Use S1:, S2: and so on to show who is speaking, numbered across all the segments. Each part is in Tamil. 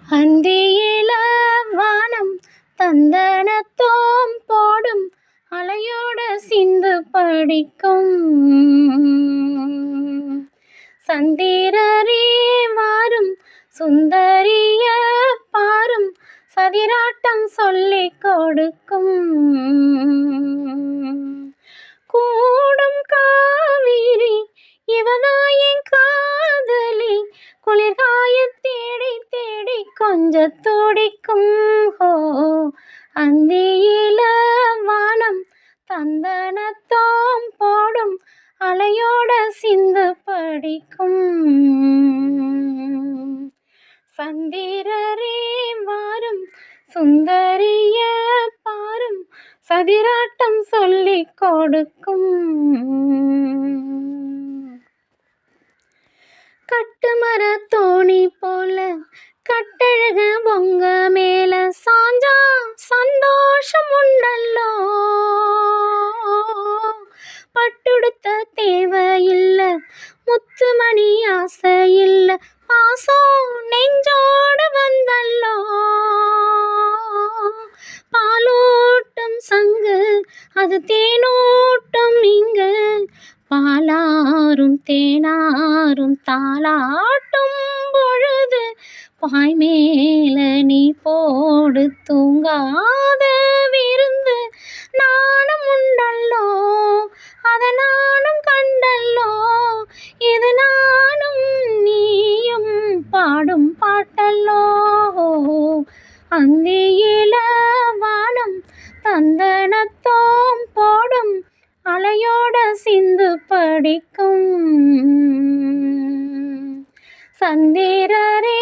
S1: அந்தியில வானம் தந்தனத்தோம் போடும் அலையோட சிந்து படிக்கும் சந்திரரே வாரும் சுந்தரிய பாரும் சதிராட்டம் சொல்லிக் கொடுக்கும் கூடும் காவிரி இவதாயின் காதலி குளிர்காய தேடி தேடி கொஞ்ச துடிக்கும் ஹோ அந்தியில வானம் தந்தனத்தோம் போடும் அலையோட சிந்து படிக்கும் சந்திரரே வாரும் சுந்தரிய பாரும் சதிராட்டம் சொல்லிக் கொடுக்கும் கட்டுமர தோணி போல கட்டழக பொங்க மேல சாஞ்சா சந்தோஷம் உண்டல்லோ பட்டுடுத்த தேவையில்ல முத்துமணி ஆசை இல்ல பாசம் நெஞ்சோடு வந்தல்லோ பாலூட்டும் சங்கு அது தேனூட்டும் இங்கு பாலாரும் தேனாரும் தாளாட்டும் பொழுது பாய் மேல நீ போடு தூங்காத விருந்து நானும் உண்டல்லோ அத நானும் கண்டல்லோ இது நானும் நீயும் பாடும் பாட்டல்லோ அந்தியில வானம் தந்தனத்தோம் போடும் அலையோட சிந்து படிக்கும் சந்திரரே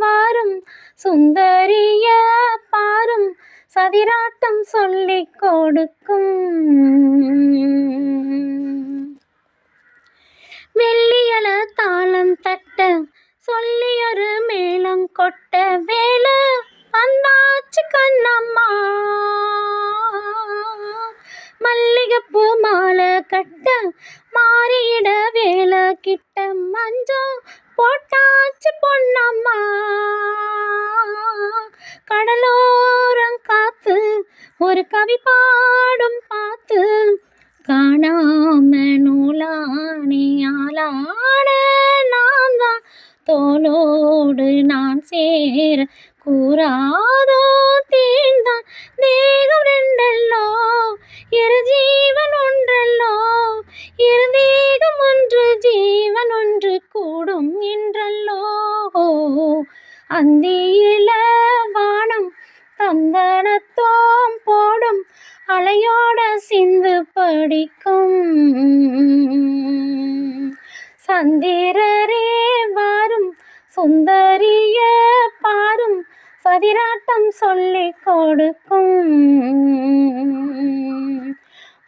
S1: வாரும் சுந்தரிய பாரும் சதிராட்டம் சொல்லிக் கொடுக்கும் வெள்ளியல தாளம் தட்ட சொல்லியொரு மேளம் கொட்ட வேலை வந்தாச்சு கண்ணம்மா மல்லிகைப்பூ மாலை கட்ட மாறியிட வேலை கிட்ட மஞ்சம் போட்டாச்சு பொன்னம்மா கடலோரம் காத்து ஒரு கவி பாடும் பார்த்து காணாம நூலானே ஆளான நான் தான் தோளோடு நான் சேர கூறாதோ தீர்ந்தான் தேகம் ரெண்டல்லோ இரு ஜீவன் ஒன்றல்லோ இரு தேகம் ஒன்று ஜீவன் ஒன்று கூடும் என்றல்லோ அந்தியில வானம் தந்தனத்தோம் போடும் அலையோட சிந்து படிக்கும் சந்திரரே வாரும் சுந்தரிய பாரும் சதிராட்டம் சொல்லிக் கொடுக்கும்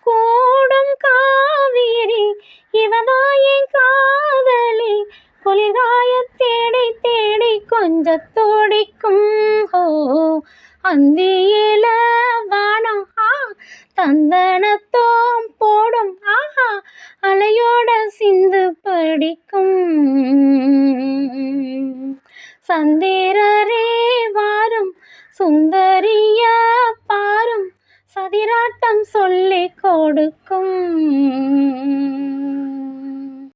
S1: கூடும் காவிரி இவதாயின் காதலி குளிர்காய தேடி தேடி கொஞ்ச துடிக்கும் ஹோ அந்தியில வானம் தந்தனத்தோம் போடும் ஆஹா அலையோட சிந்து படிக்கும் சந்தே